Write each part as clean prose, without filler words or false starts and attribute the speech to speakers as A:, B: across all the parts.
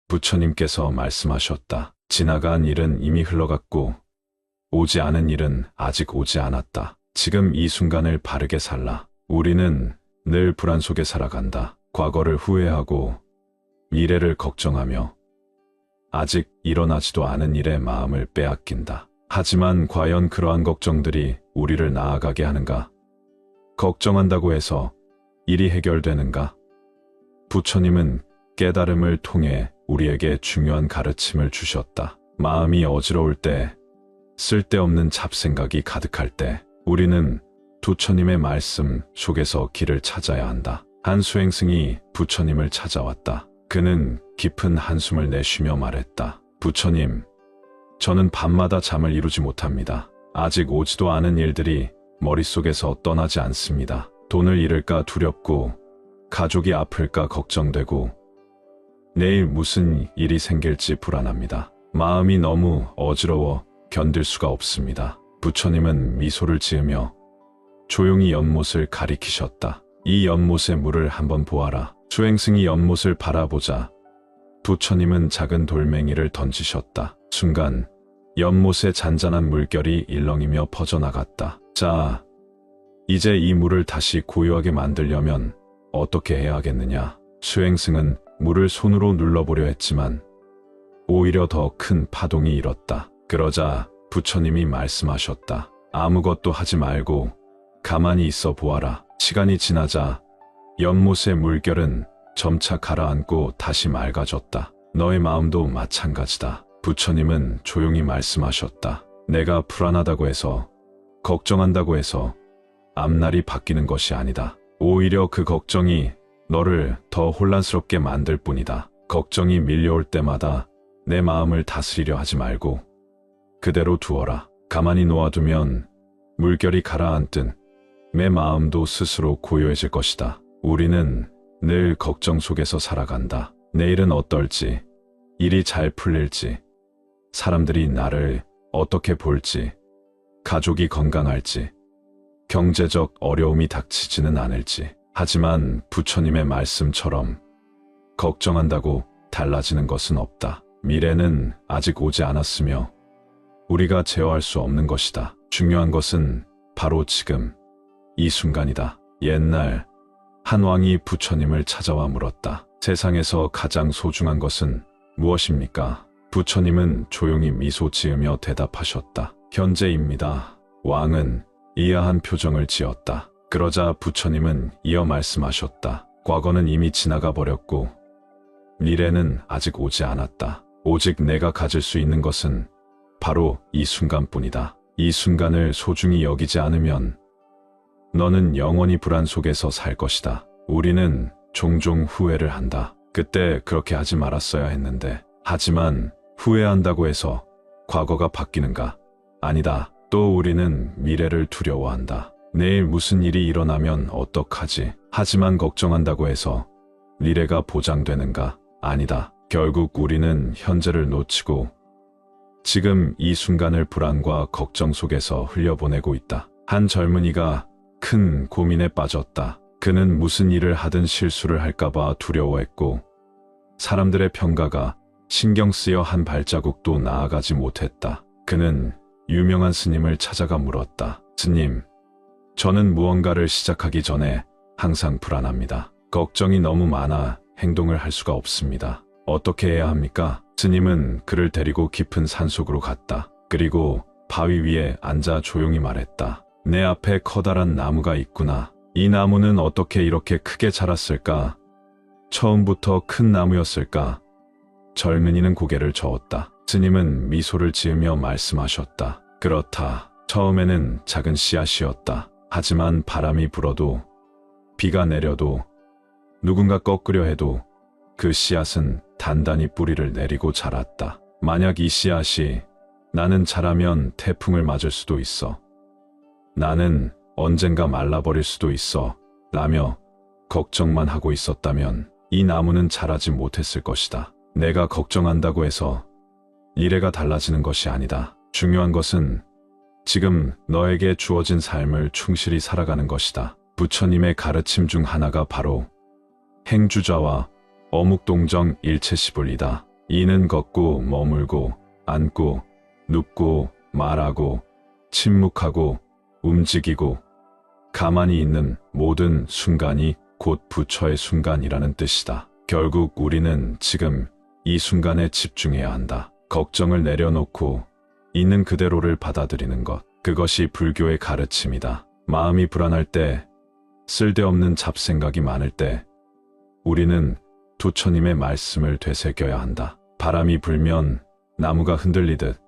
A: 부처님께서 말씀하셨다. 지나간 일은 이미 흘러갔고 오지 않은 일은 아직 오지 않았다. 지금 이 순간을 바르게 살라. 우리는 늘 불안 속에 살아간다. 과거를 후회하고 미래를 걱정하며 아직 일어나지도 않은 일에 마음을 빼앗긴다. 하지만 과연 그러한 걱정들이 우리를 나아가게 하는가? 걱정한다고 해서 일이 해결되는가? 부처님은 깨달음을 통해 우리에게 중요한 가르침을 주셨다. 마음이 어지러울 때, 쓸데없는 잡생각이 가득할 때, 우리는 부처님의 말씀 속에서 길을 찾아야 한다. 한 수행승이 부처님을 찾아왔다. 그는 깊은 한숨을 내쉬며 말했다. 부처님, 저는 밤마다 잠을 이루지 못합니다. 아직 오지도 않은 일들이 머릿속에서 떠나지 않습니다. 돈을 잃을까 두렵고, 가족이 아플까 걱정되고, 내일 무슨 일이 생길지 불안합니다. 마음이 너무 어지러워 견딜 수가 없습니다. 부처님은 미소를 지으며 조용히 연못을 가리키셨다. 이 연못의 물을 한번 보아라. 수행승이 연못을 바라보자 부처님은 작은 돌멩이를 던지셨다. 순간 연못의 잔잔한 물결이 일렁이며 퍼져나갔다. 자, 이제 이 물을 다시 고요하게 만들려면 어떻게 해야 하겠느냐? 수행승은 물을 손으로 눌러보려 했지만 오히려 더 큰 파동이 일었다. 그러자 부처님이 말씀하셨다. 아무것도 하지 말고 가만히 있어 보아라. 시간이 지나자 연못의 물결은 점차 가라앉고 다시 맑아졌다. 너의 마음도 마찬가지다. 부처님은 조용히 말씀하셨다. 내가 불안하다고 해서, 걱정한다고 해서 앞날이 바뀌는 것이 아니다. 오히려 그 걱정이 너를 더 혼란스럽게 만들 뿐이다. 걱정이 밀려올 때마다 내 마음을 다스리려 하지 말고 그대로 두어라. 가만히 놓아두면 물결이 가라앉든 내 마음도 스스로 고요해질 것이다. 우리는 늘 걱정 속에서 살아간다. 내일은 어떨지, 일이 잘 풀릴지, 사람들이 나를 어떻게 볼지, 가족이 건강할지, 경제적 어려움이 닥치지는 않을지. 하지만 부처님의 말씀처럼 걱정한다고 달라지는 것은 없다. 미래는 아직 오지 않았으며 우리가 제어할 수 없는 것이다. 중요한 것은 바로 지금, 이 순간이다. 옛날 한 왕이 부처님을 찾아와 물었다. 세상에서 가장 소중한 것은 무엇입니까? 부처님은 조용히 미소 지으며 대답하셨다. 현재입니다. 왕은 이하한 표정을 지었다. 그러자 부처님은 이어 말씀하셨다. 과거는 이미 지나가 버렸고 미래는 아직 오지 않았다. 오직 내가 가질 수 있는 것은 바로 이 순간뿐이다. 이 순간을 소중히 여기지 않으면 너는 영원히 불안 속에서 살 것이다. 우리는 종종 후회를 한다. 그때 그렇게 하지 말았어야 했는데. 하지만 후회한다고 해서 과거가 바뀌는가? 아니다. 또 우리는 미래를 두려워한다. 내일 무슨 일이 일어나면 어떡하지? 하지만 걱정한다고 해서 미래가 보장되는가? 아니다. 결국 우리는 현재를 놓치고 지금 이 순간을 불안과 걱정 속에서 흘려보내고 있다. 한 젊은이가 큰 고민에 빠졌다. 그는 무슨 일을 하든 실수를 할까봐 두려워했고 사람들의 평가가 신경 쓰여 한 발자국도 나아가지 못했다. 그는 유명한 스님을 찾아가 물었다. 스님, 저는 무언가를 시작하기 전에 항상 불안합니다. 걱정이 너무 많아 행동을 할 수가 없습니다. 어떻게 해야 합니까? 스님은 그를 데리고 깊은 산속으로 갔다. 그리고 바위 위에 앉아 조용히 말했다. 내 앞에 커다란 나무가 있구나. 이 나무는 어떻게 이렇게 크게 자랐을까? 처음부터 큰 나무였을까? 젊은이는 고개를 저었다. 스님은 미소를 지으며 말씀하셨다. 그렇다. 처음에는 작은 씨앗이었다. 하지만 바람이 불어도 비가 내려도 누군가 꺾으려 해도 그 씨앗은 단단히 뿌리를 내리고 자랐다. 만약 이 씨앗이 나는 자라면 태풍을 맞을 수도 있어. 나는 언젠가 말라버릴 수도 있어. 라며 걱정만 하고 있었다면 이 나무는 자라지 못했을 것이다. 내가 걱정한다고 해서 미래가 달라지는 것이 아니다. 중요한 것은 지금 너에게 주어진 삶을 충실히 살아가는 것이다. 부처님의 가르침 중 하나가 바로 행주자와 어묵동정 일체시불이다. 이는 걷고 머물고 앉고 눕고 말하고 침묵하고 움직이고 가만히 있는 모든 순간이 곧 부처의 순간이라는 뜻이다. 결국 우리는 지금 이 순간에 집중해야 한다. 걱정을 내려놓고 있는 그대로를 받아들이는 것. 그것이 불교의 가르침이다. 마음이 불안할 때, 쓸데없는 잡생각이 많을 때, 우리는 부처님의 말씀을 되새겨야 한다. 바람이 불면 나무가 흔들리듯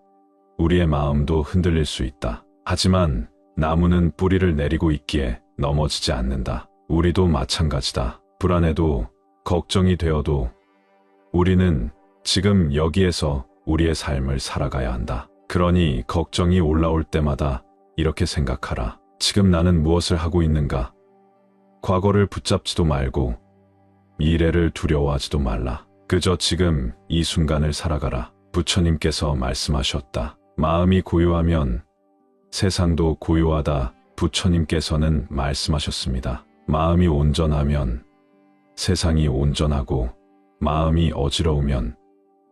A: 우리의 마음도 흔들릴 수 있다. 하지만 나무는 뿌리를 내리고 있기에 넘어지지 않는다. 우리도 마찬가지다. 불안해도 걱정이 되어도 우리는 지금 여기에서 우리의 삶을 살아가야 한다. 그러니 걱정이 올라올 때마다 이렇게 생각하라. 지금 나는 무엇을 하고 있는가? 과거를 붙잡지도 말고 미래를 두려워하지도 말라. 그저 지금 이 순간을 살아가라. 부처님께서 말씀하셨다. 마음이 고요하면 세상도 고요하다. 부처님께서는 말씀하셨습니다. 마음이 온전하면 세상이 온전하고 마음이 어지러우면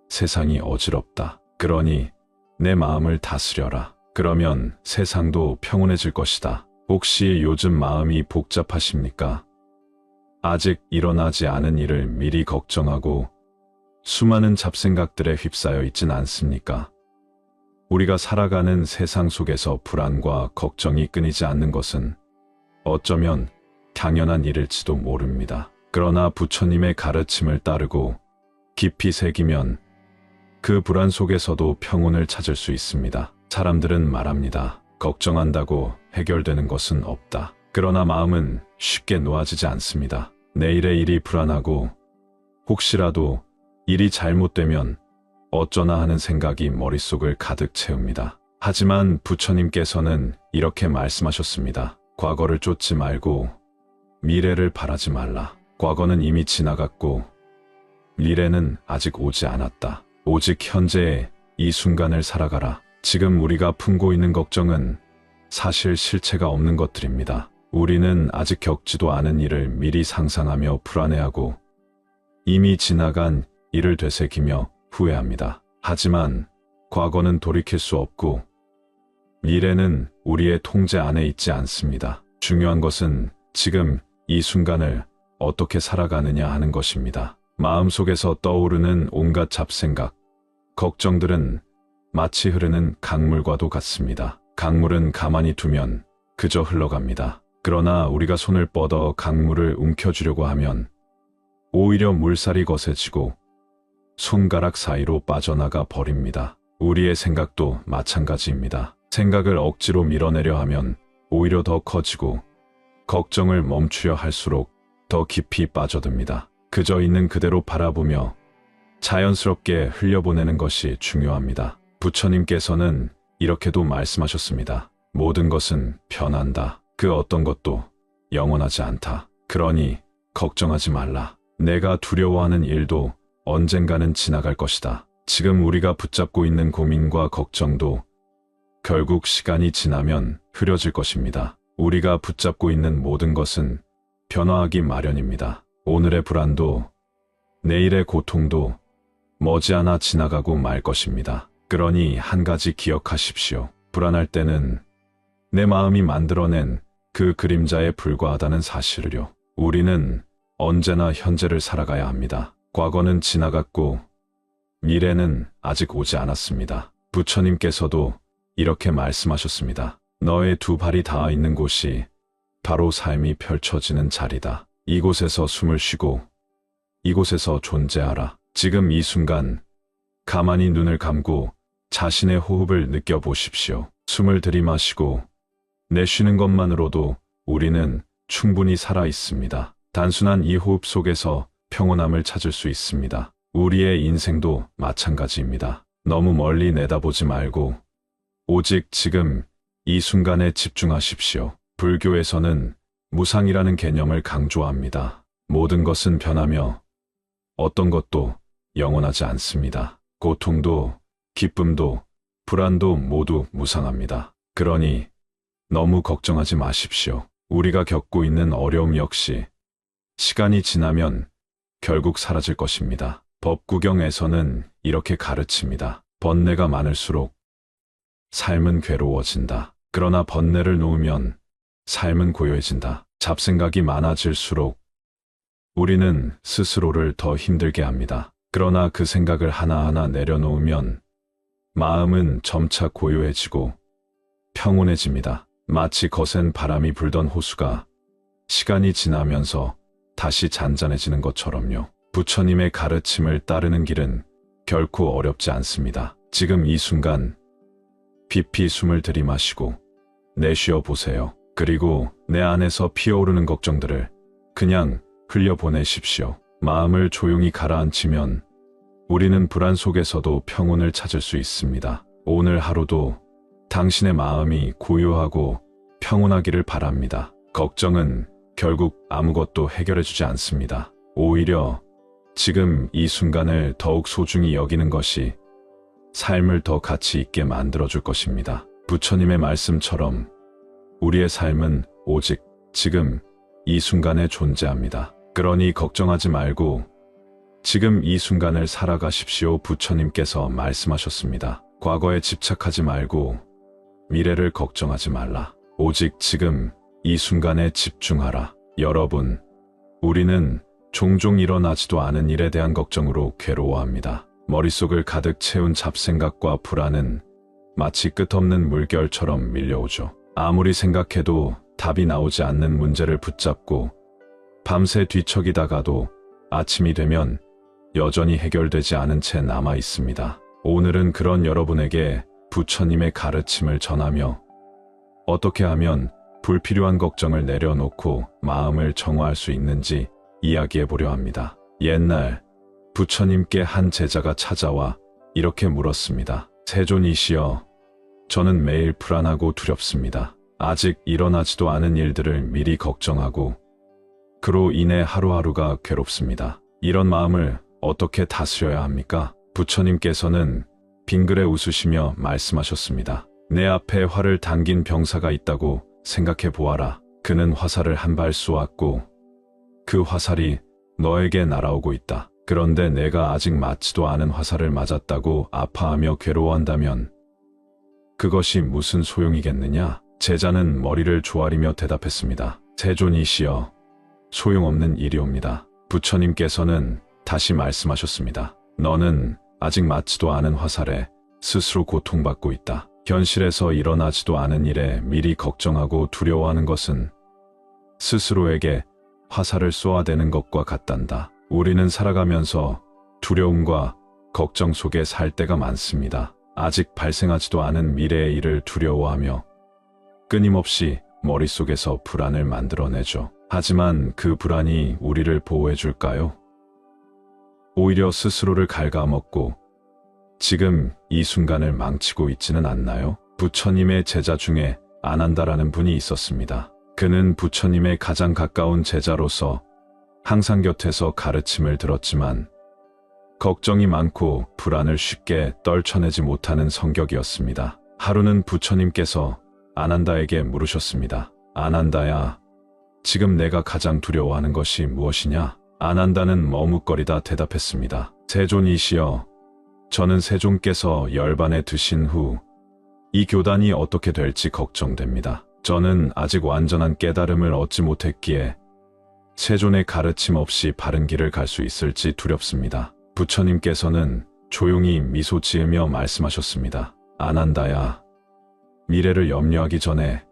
A: 세상이 어지럽다. 그러니 내 마음을 다스려라. 그러면 세상도 평온해질 것이다. 혹시 요즘 마음이 복잡하십니까? 아직 일어나지 않은 일을 미리 걱정하고 수많은 잡생각들에 휩싸여 있진 않습니까? 우리가 살아가는 세상 속에서 불안과 걱정이 끊이지 않는 것은 어쩌면 당연한 일일지도 모릅니다. 그러나 부처님의 가르침을 따르고 깊이 새기면 그 불안 속에서도 평온을 찾을 수 있습니다. 사람들은 말합니다. 걱정한다고 해결되는 것은 없다. 그러나 마음은 쉽게 놓아지지 않습니다. 내일의 일이 불안하고 혹시라도 일이 잘못되면 어쩌나 하는 생각이 머릿속을 가득 채웁니다. 하지만 부처님께서는 이렇게 말씀하셨습니다. 과거를 쫓지 말고 미래를 바라지 말라. 과거는 이미 지나갔고 미래는 아직 오지 않았다. 오직 현재의 이 순간을 살아가라. 지금 우리가 품고 있는 걱정은 사실 실체가 없는 것들입니다. 우리는 아직 겪지도 않은 일을 미리 상상하며 불안해하고 이미 지나간 일을 되새기며 후회합니다. 하지만 과거는 돌이킬 수 없고 미래는 우리의 통제 안에 있지 않습니다. 중요한 것은 지금 이 순간을 어떻게 살아가느냐 하는 것입니다. 마음속에서 떠오르는 온갖 잡생각, 걱정들은 마치 흐르는 강물과도 같습니다. 강물은 가만히 두면 그저 흘러갑니다. 그러나 우리가 손을 뻗어 강물을 움켜쥐려고 하면 오히려 물살이 거세지고 손가락 사이로 빠져나가 버립니다. 우리의 생각도 마찬가지입니다. 생각을 억지로 밀어내려 하면 오히려 더 커지고 걱정을 멈추려 할수록 더 깊이 빠져듭니다. 그저 있는 그대로 바라보며 자연스럽게 흘려보내는 것이 중요합니다. 부처님께서는 이렇게도 말씀하셨습니다. 모든 것은 변한다. 그 어떤 것도 영원하지 않다. 그러니 걱정하지 말라. 내가 두려워하는 일도 언젠가는 지나갈 것이다. 지금 우리가 붙잡고 있는 고민과 걱정도 결국 시간이 지나면 흐려질 것입니다. 우리가 붙잡고 있는 모든 것은 변화하기 마련입니다. 오늘의 불안도 내일의 고통도 머지않아 지나가고 말 것입니다. 그러니 한 가지 기억하십시오. 불안할 때는 내 마음이 만들어낸 그 그림자에 불과하다는 사실을요. 우리는 언제나 현재를 살아가야 합니다. 과거는 지나갔고 미래는 아직 오지 않았습니다. 부처님께서도 이렇게 말씀하셨습니다. 너의 두 발이 닿아 있는 곳이 바로 삶이 펼쳐지는 자리다. 이곳에서 숨을 쉬고 이곳에서 존재하라. 지금 이 순간 가만히 눈을 감고 자신의 호흡을 느껴보십시오. 숨을 들이마시고 내쉬는 것만으로도 우리는 충분히 살아 있습니다. 단순한 이 호흡 속에서 평온함을 찾을 수 있습니다. 우리의 인생도 마찬가지입니다. 너무 멀리 내다보지 말고 오직 지금 이 순간에 집중하십시오. 불교에서는 무상이라는 개념을 강조합니다. 모든 것은 변하며 어떤 것도 영원하지 않습니다. 고통도 기쁨도 불안도 모두 무상합니다. 그러니 너무 걱정하지 마십시오. 우리가 겪고 있는 어려움 역시 시간이 지나면 결국 사라질 것입니다. 법구경에서는 이렇게 가르칩니다. 번뇌가 많을수록 삶은 괴로워진다. 그러나 번뇌를 놓으면 삶은 고요해진다. 잡생각이 많아질수록 우리는 스스로를 더 힘들게 합니다. 그러나 그 생각을 하나하나 내려놓으면 마음은 점차 고요해지고 평온해집니다. 마치 거센 바람이 불던 호수가 시간이 지나면서 다시 잔잔해지는 것처럼요. 부처님의 가르침을 따르는 길은 결코 어렵지 않습니다. 지금 이 순간 깊이 숨을 들이마시고 내쉬어 보세요. 그리고 내 안에서 피어오르는 걱정들을 그냥 흘려보내십시오. 마음을 조용히 가라앉히면 우리는 불안 속에서도 평온을 찾을 수 있습니다. 오늘 하루도 당신의 마음이 고요하고 평온하기를 바랍니다. 걱정은 결국 아무것도 해결해주지 않습니다. 오히려 지금 이 순간을 더욱 소중히 여기는 것이 삶을 더 가치 있게 만들어줄 것입니다. 부처님의 말씀처럼 우리의 삶은 오직 지금 이 순간에 존재합니다. 그러니 걱정하지 말고 지금 이 순간을 살아가십시오. 부처님께서 말씀하셨습니다. 과거에 집착하지 말고 미래를 걱정하지 말라. 오직 지금 이 순간에 집중하라. 여러분, 우리는 종종 일어나지도 않은 일에 대한 걱정으로 괴로워합니다. 머릿속을 가득 채운 잡생각과 불안은 마치 끝없는 물결처럼 밀려오죠. 아무리 생각해도 답이 나오지 않는 문제를 붙잡고 밤새 뒤척이다가도 아침이 되면 여전히 해결되지 않은 채 남아 있습니다. 오늘은 그런 여러분에게 부처님의 가르침을 전하며 어떻게 하면 불필요한 걱정을 내려놓고 마음을 정화할 수 있는지 이야기해 보려 합니다. 옛날 부처님께 한 제자가 찾아와 이렇게 물었습니다. 세존이시여, 저는 매일 불안하고 두렵습니다. 아직 일어나지도 않은 일들을 미리 걱정하고 그로 인해 하루하루가 괴롭습니다. 이런 마음을 어떻게 다스려야 합니까? 부처님께서는 빙그레 웃으시며 말씀하셨습니다. 내 앞에 활을 당긴 병사가 있다고 생각해 보아라. 그는 화살을 한 발 쏘았고 그 화살이 너에게 날아오고 있다. 그런데 내가 아직 맞지도 않은 화살을 맞았다고 아파하며 괴로워한다면 그것이 무슨 소용이겠느냐? 제자는 머리를 조아리며 대답했습니다. 세존이시여, 소용없는 일이옵니다. 부처님께서는 다시 말씀하셨습니다. 너는 아직 맞지도 않은 화살에 스스로 고통받고 있다. 현실에서 일어나지도 않은 일에 미리 걱정하고 두려워하는 것은 스스로에게 화살을 쏘아대는 것과 같단다. 우리는 살아가면서 두려움과 걱정 속에 살 때가 많습니다. 아직 발생하지도 않은 미래의 일을 두려워하며 끊임없이 머릿속에서 불안을 만들어내죠. 하지만 그 불안이 우리를 보호해 줄까요? 오히려 스스로를 갉아먹고 지금 이 순간을 망치고 있지는 않나요? 부처님의 제자 중에 아난다라는 분이 있었습니다. 그는 부처님의 가장 가까운 제자로서 항상 곁에서 가르침을 들었지만 걱정이 많고 불안을 쉽게 떨쳐내지 못하는 성격이었습니다. 하루는 부처님께서 아난다에게 물으셨습니다. 아난다야, 지금 내가 가장 두려워하는 것이 무엇이냐? 아난다는 머뭇거리다 대답했습니다. 세존이시여, 저는 세존께서 열반에 드신 후 이 교단이 어떻게 될지 걱정됩니다. 저는 아직 완전한 깨달음을 얻지 못했기에 세존의 가르침 없이 바른 길을 갈 수 있을지 두렵습니다. 부처님께서는 조용히 미소 지으며 말씀하셨습니다. 아난다야, 미래를 염려하기 전에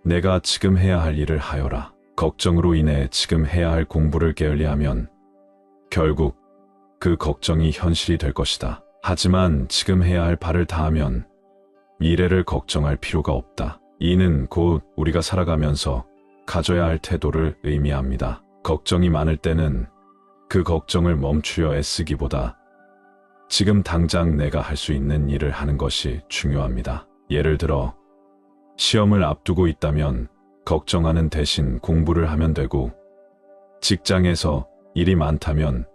A: 내가 지금 해야 할 일을 하여라. 걱정으로 인해 지금 해야 할 공부를 게을리하면 결국 그 걱정이 현실이 될 것이다. 하지만 지금 해야 할 바를 다하면 미래를 걱정할 필요가 없다. 이는 곧 우리가 살아가면서 가져야 할 태도를 의미합니다. 걱정이 많을 때는 그 걱정을 멈추려 애쓰기보다 지금 당장 내가 할 수 있는 일을 하는 것이 중요합니다. 예를 들어 시험을 앞두고 있다면 걱정하는 대신 공부를 하면 되고, 직장에서 일이 많다면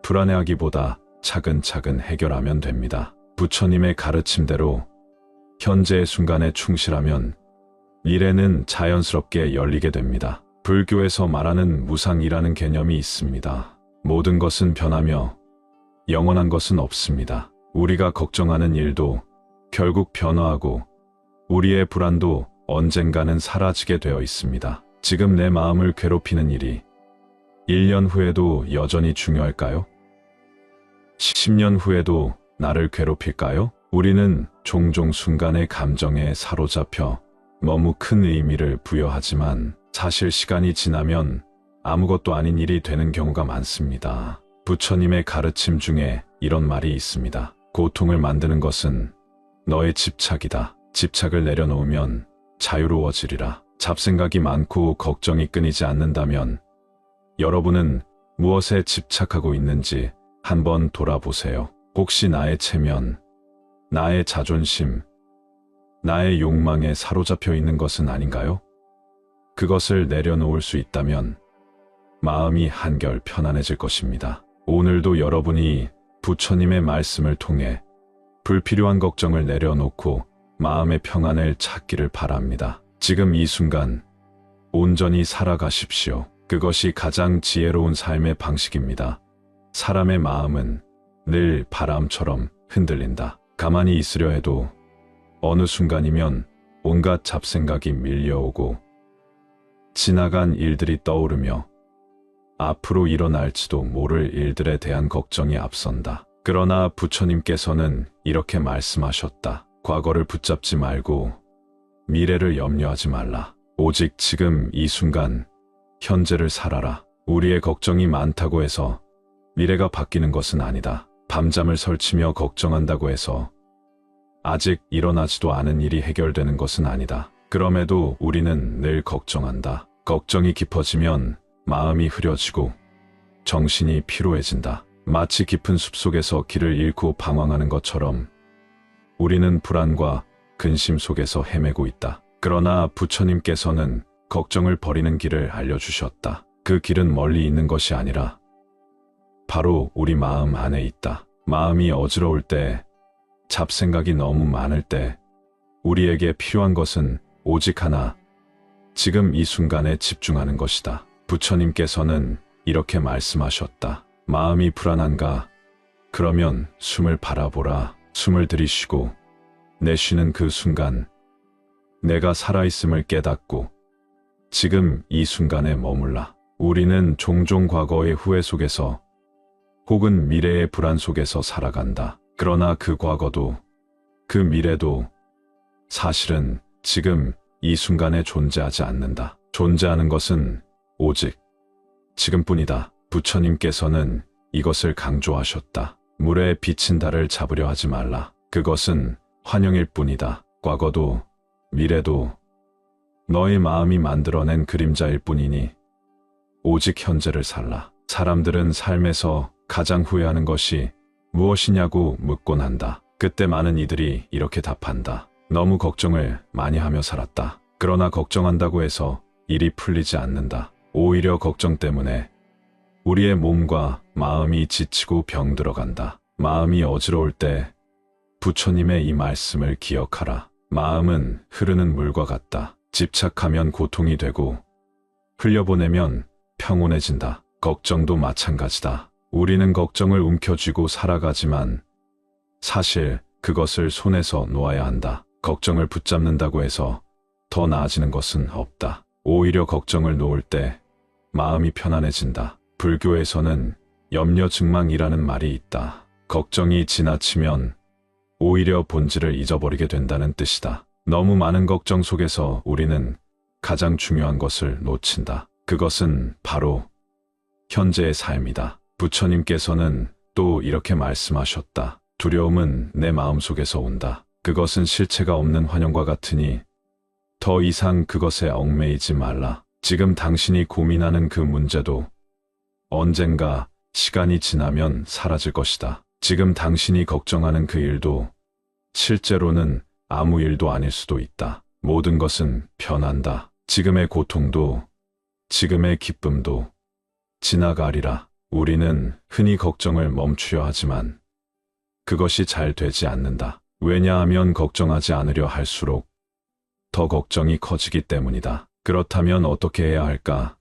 A: 불안해하기보다 차근차근 해결하면 됩니다. 부처님의 가르침대로 현재의 순간에 충실하면 미래는 자연스럽게 열리게 됩니다. 불교에서 말하는 무상이라는 개념이 있습니다. 모든 것은 변하며 영원한 것은 없습니다. 우리가 걱정하는 일도 결국 변화하고 우리의 불안도 언젠가는 사라지게 되어 있습니다. 지금 내 마음을 괴롭히는 일이 1년 후에도 여전히 중요할까요? 10년 후에도 나를 괴롭힐까요? 우리는 종종 순간의 감정에 사로잡혀 너무 큰 의미를 부여하지만 사실 시간이 지나면 아무것도 아닌 일이 되는 경우가 많습니다. 부처님의 가르침 중에 이런 말이 있습니다. 고통을 만드는 것은 너의 집착이다. 집착을 내려놓으면 자유로워지리라. 잡생각이 많고 걱정이 끊이지 않는다면 여러분은 무엇에 집착하고 있는지 한번 돌아보세요. 혹시 나의 체면, 나의 자존심, 나의 욕망에 사로잡혀 있는 것은 아닌가요? 그것을 내려놓을 수 있다면 마음이 한결 편안해질 것입니다. 오늘도 여러분이 부처님의 말씀을 통해 불필요한 걱정을 내려놓고 마음의 평안을 찾기를 바랍니다. 지금 이 순간 온전히 살아가십시오. 그것이 가장 지혜로운 삶의 방식입니다. 사람의 마음은 늘 바람처럼 흔들린다. 가만히 있으려 해도 어느 순간이면 온갖 잡생각이 밀려오고 지나간 일들이 떠오르며 앞으로 일어날지도 모를 일들에 대한 걱정이 앞선다. 그러나 부처님께서는 이렇게 말씀하셨다. 과거를 붙잡지 말고 미래를 염려하지 말라. 오직 지금 이 순간 현재를 살아라. 우리의 걱정이 많다고 해서 미래가 바뀌는 것은 아니다. 밤잠을 설치며 걱정한다고 해서 아직 일어나지도 않은 일이 해결되는 것은 아니다. 그럼에도 우리는 늘 걱정한다. 걱정이 깊어지면 마음이 흐려지고 정신이 피로해진다. 마치 깊은 숲속에서 길을 잃고 방황하는 것처럼 우리는 불안과 근심 속에서 헤매고 있다. 그러나 부처님께서는 걱정을 버리는 길을 알려주셨다. 그 길은 멀리 있는 것이 아니라 바로 우리 마음 안에 있다. 마음이 어지러울 때, 잡생각이 너무 많을 때 우리에게 필요한 것은 오직 하나, 지금 이 순간에 집중하는 것이다. 부처님께서는 이렇게 말씀하셨다. 마음이 불안한가? 그러면 숨을 바라보라. 숨을 들이쉬고 내쉬는 그 순간 내가 살아있음을 깨닫고 지금 이 순간에 머물라. 우리는 종종 과거의 후회 속에서 혹은 미래의 불안 속에서 살아간다. 그러나 그 과거도 그 미래도 사실은 지금 이 순간에 존재하지 않는다. 존재하는 것은 오직 지금뿐이다. 부처님께서는 이것을 강조하셨다. 물에 비친 달을 잡으려 하지 말라. 그것은 환영일 뿐이다. 과거도 미래도 너의 마음이 만들어낸 그림자일 뿐이니 오직 현재를 살라. 사람들은 삶에서 가장 후회하는 것이 무엇이냐고 묻곤 한다. 그때 많은 이들이 이렇게 답한다. 너무 걱정을 많이 하며 살았다. 그러나 걱정한다고 해서 일이 풀리지 않는다. 오히려 걱정 때문에 우리의 몸과 마음이 지치고 병들어간다. 마음이 어지러울 때 부처님의 이 말씀을 기억하라. 마음은 흐르는 물과 같다. 집착하면 고통이 되고 흘려보내면 평온해진다. 걱정도 마찬가지다. 우리는 걱정을 움켜쥐고 살아가지만 사실 그것을 손에서 놓아야 한다. 걱정을 붙잡는다고 해서 더 나아지는 것은 없다. 오히려 걱정을 놓을 때 마음이 편안해진다. 불교에서는 염려증망이라는 말이 있다. 걱정이 지나치면 오히려 본질을 잊어버리게 된다는 뜻이다. 너무 많은 걱정 속에서 우리는 가장 중요한 것을 놓친다. 그것은 바로 현재의 삶이다. 부처님께서는 또 이렇게 말씀하셨다. 두려움은 내 마음속에서 온다. 그것은 실체가 없는 환영과 같으니 더 이상 그것에 얽매이지 말라. 지금 당신이 고민하는 그 문제도 언젠가 시간이 지나면 사라질 것이다. 지금 당신이 걱정하는 그 일도 실제로는 아무 일도 아닐 수도 있다. 모든 것은 변한다. 지금의 고통도 지금의 기쁨도 지나가리라. 우리는 흔히 걱정을 멈추려 하지만 그것이 잘 되지 않는다. 왜냐하면 걱정하지 않으려 할수록 더 걱정이 커지기 때문이다. 그렇다면 어떻게 해야 할까?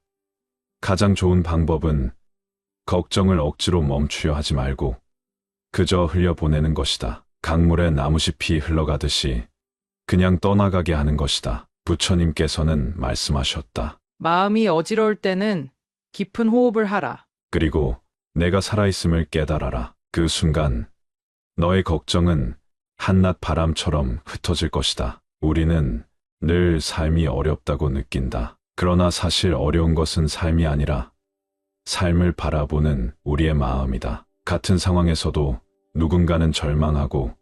A: 가장 좋은 방법은 걱정을 억지로 멈추려 하지 말고 그저 흘려보내는 것이다. 강물에 나무잎이 흘러가듯이 그냥 떠나가게 하는 것이다. 부처님께서는 말씀하셨다.
B: 마음이 어지러울 때는 깊은 호흡을 하라.
A: 그리고 내가 살아있음을 깨달아라. 그 순간 너의 걱정은 한낮 바람처럼 흩어질 것이다. 우리는 늘 삶이 어렵다고 느낀다. 그러나 사실 어려운 것은 삶이 아니라 삶을 바라보는 우리의 마음이다. 같은 상황에서도 누군가는 절망하고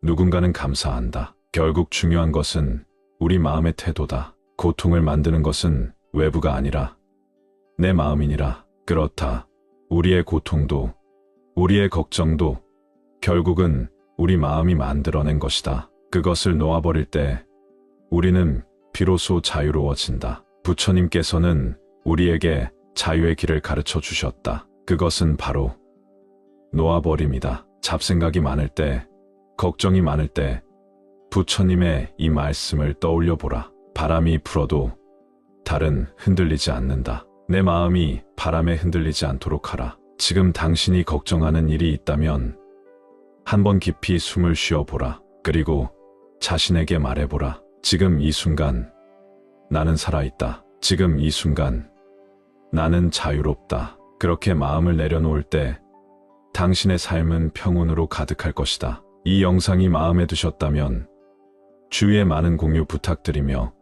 A: 누군가는 감사한다. 결국 중요한 것은 우리 마음의 태도다. 고통을 만드는 것은 외부가 아니라 내 마음이니라. 그렇다. 우리의 고통도, 우리의 걱정도 결국은 우리 마음이 만들어낸 것이다. 그것을 놓아버릴 때 우리는 비로소 자유로워진다. 부처님께서는 우리에게 자유의 길을 가르쳐 주셨다. 그것은 바로 놓아버림이다. 잡생각이 많을 때, 걱정이 많을 때 부처님의 이 말씀을 떠올려 보라. 바람이 불어도 달은 흔들리지 않는다. 내 마음이 바람에 흔들리지 않도록 하라. 지금 당신이 걱정하는 일이 있다면 한번 깊이 숨을 쉬어보라. 그리고 자신에게 말해보라. 지금 이 순간 나는 살아있다. 지금 이 순간 나는 자유롭다. 그렇게 마음을 내려놓을 때 당신의 삶은 평온으로 가득할 것이다. 이 영상이 마음에 드셨다면 주위에 많은 공유 부탁드리며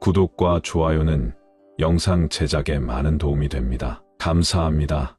A: 구독과 좋아요는 영상 제작에 많은 도움이 됩니다. 감사합니다.